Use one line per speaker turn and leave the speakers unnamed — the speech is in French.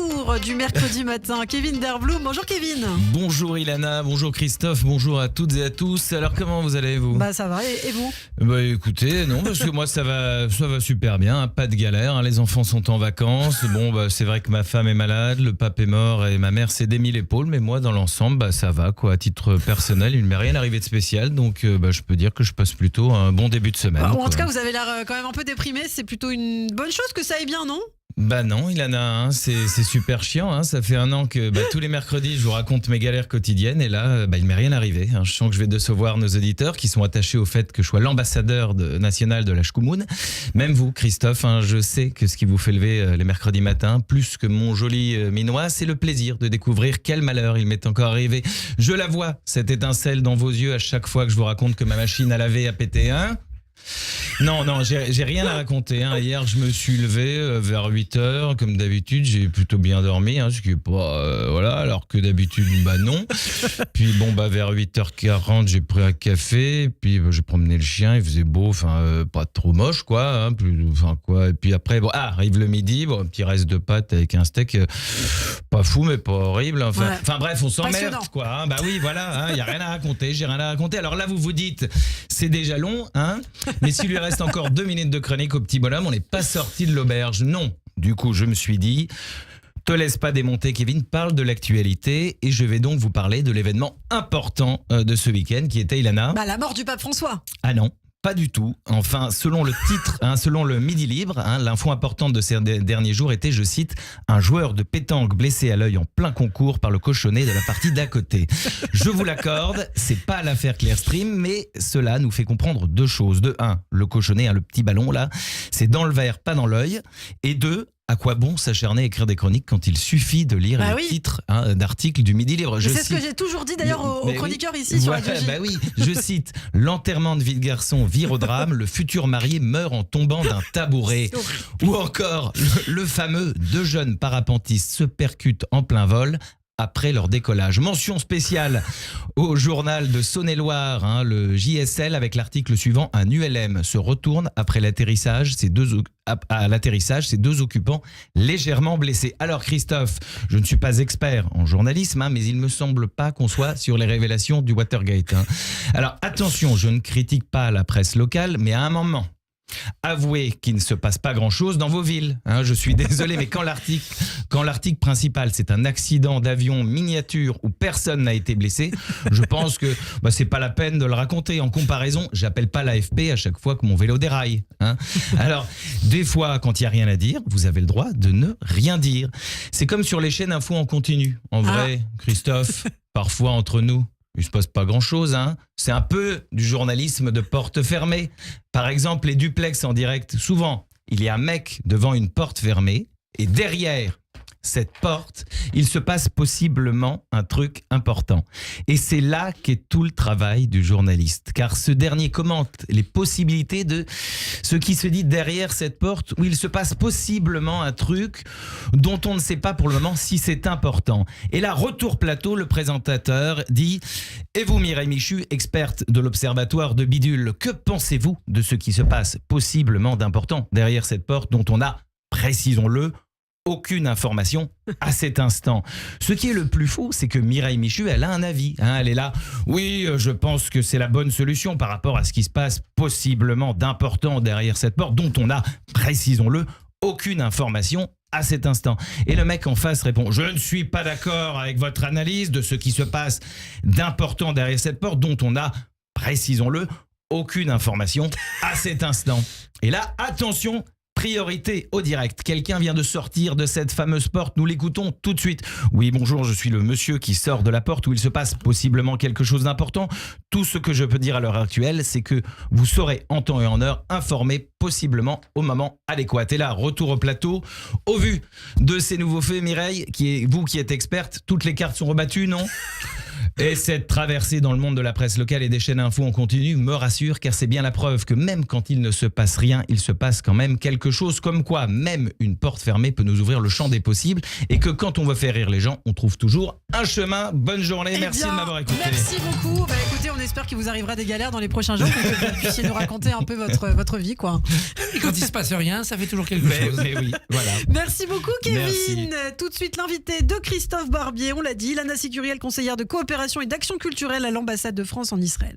retour du mercredi matin. Kevin Derbloom. Bonjour Kevin.
Bonjour Ilana, bonjour Christophe, bonjour à toutes et à tous. Alors comment vous allez vous ?
Ça va et vous ?
Écoutez, non parce que moi ça va super bien, hein, pas de galère, hein, les enfants sont en vacances. C'est vrai que ma femme est malade, le pape est mort et ma mère s'est démis l'épaule, mais moi dans l'ensemble ça va quoi. À titre personnel, il ne m'est rien arrivé de spécial, donc je peux dire que je passe plutôt un bon début de semaine.
En tout cas, vous avez l'air quand même un peu déprimé. C'est plutôt une bonne chose que ça aille bien, non ?
Non, Ilana, hein, c'est super chiant. Hein, ça fait un an que tous les mercredis, je vous raconte mes galères quotidiennes et là, il ne m'est rien arrivé. Hein. Je sens que je vais décevoir nos auditeurs qui sont attachés au fait que je sois l'ambassadeur national de la Shkoumoun. Même vous, Christophe, hein, je sais que ce qui vous fait lever les mercredis matins, plus que mon joli minois, c'est le plaisir de découvrir quel malheur il m'est encore arrivé. Je la vois, cette étincelle dans vos yeux à chaque fois que je vous raconte que ma machine à laver a pété, hein. Non, j'ai rien à raconter. Hein. Hier, je me suis levé vers 8h, comme d'habitude, j'ai plutôt bien dormi, hein, ce qui est pas, voilà, alors que d'habitude, non. Puis vers 8h40, j'ai pris un café, puis j'ai promené le chien, il faisait beau, pas trop moche, quoi, hein, et puis après, arrive le midi, un petit reste de pâtes avec un steak, pas fou, mais pas horrible. Bref, on s'emmerde, quoi. Hein. Oui, voilà, il y a rien à raconter, j'ai rien à raconter. Alors là, vous vous dites, c'est déjà long, hein. Mais s'il lui reste encore 2 minutes de chronique au petit bonhomme, on n'est pas sorti de l'auberge. Non. Du coup, je me suis dit, te laisse pas démonter, Kevin, parle de l'actualité. Et je vais donc vous parler de l'événement important de ce week-end qui était, Ilana.
La mort du pape François.
Ah non. Pas du tout. Enfin, selon le titre, selon le Midi Libre, l'info importante de ces derniers jours était, je cite, un joueur de pétanque blessé à l'œil en plein concours par le cochonnet de la partie d'à côté. Je vous l'accorde, c'est pas l'affaire Clearstream, mais cela nous fait comprendre deux choses. De un, le cochonnet, le petit ballon là, c'est dans le verre, pas dans l'œil. Et deux, à quoi bon s'acharner à écrire des chroniques quand il suffit de lire les titres d'articles du Midi Libre.
C'est ce que j'ai toujours dit d'ailleurs aux chroniqueurs ici sur Radio J.
Je cite, l'enterrement de vie de garçon vire au drame, le futur marié meurt en tombant d'un tabouret. Ou encore, le fameux deux jeunes parapentistes se percutent en plein vol après leur décollage. Mention spéciale au journal de Saône-et-Loire, le JSL, avec l'article suivant, un ULM se retourne après l'atterrissage, ces deux occupants légèrement blessés. Alors Christophe, je ne suis pas expert en journalisme, mais il me semble pas qu'on soit sur les révélations du Watergate. Alors attention, je ne critique pas la presse locale, mais à un moment, avouez qu'il ne se passe pas grand-chose dans vos villes. Je suis désolé, mais quand l'article principal, c'est un accident d'avion miniature où personne n'a été blessé, je pense que c'est pas la peine de le raconter. En comparaison, j'appelle pas l'AFP à chaque fois que mon vélo déraille. Alors, des fois, quand il n'y a rien à dire, vous avez le droit de ne rien dire. C'est comme sur les chaînes info en continu. En vrai, Christophe, parfois entre nous, il se passe pas grand-chose, C'est un peu du journalisme de porte fermée. Par exemple, les duplex en direct. Souvent, il y a un mec devant une porte fermée et derrière cette porte, il se passe possiblement un truc important. Et c'est là qu'est tout le travail du journaliste. Car ce dernier commente les possibilités de ce qui se dit derrière cette porte où il se passe possiblement un truc dont on ne sait pas pour le moment si c'est important. Et là, retour plateau, le présentateur dit « Et vous, Mireille Michu, experte de l'Observatoire de Bidule, que pensez-vous de ce qui se passe possiblement d'important derrière cette porte dont on a, précisons-le, aucune information à cet instant. Ce qui est le plus fou, c'est que Mireille Michu, elle a un avis. Elle est là. Oui, je pense que c'est la bonne solution par rapport à ce qui se passe possiblement d'important derrière cette porte, dont on a, précisons-le, aucune information à cet instant. Et le mec en face répond « Je ne suis pas d'accord avec votre analyse de ce qui se passe d'important derrière cette porte, dont on a, précisons-le, aucune information à cet instant. » Et là, attention, priorité au direct. Quelqu'un vient de sortir de cette fameuse porte. Nous l'écoutons tout de suite. Oui, bonjour, je suis le monsieur qui sort de la porte où il se passe possiblement quelque chose d'important. Tout ce que je peux dire à l'heure actuelle, c'est que vous serez en temps et en heure informé possiblement au moment adéquat. Et là, retour au plateau. Au vu de ces nouveaux faits, Mireille, vous qui êtes experte, toutes les cartes sont rebattues, non ? Et cette traversée dans le monde de la presse locale et des chaînes info en continu me rassure, car c'est bien la preuve que même quand il ne se passe rien, il se passe quand même quelque chose, comme quoi même une porte fermée peut nous ouvrir le champ des possibles, et que quand on veut faire rire les gens, on trouve toujours un chemin. Bonne journée, merci de m'avoir écouté.
Merci beaucoup. Écoutez, on espère qu'il vous arrivera des galères dans les prochains jours, pour que vous puissiez nous raconter un peu votre vie, quoi.
Et quand il se passe rien, ça fait toujours quelque chose.
Mais oui, voilà.
Merci beaucoup, Kevin.
Merci.
Tout de suite, l'invité de Christophe Barbier, on l'a dit, Lana Sicuriel, conseillère de coopération et d'action culturelle à l'ambassade de France en Israël.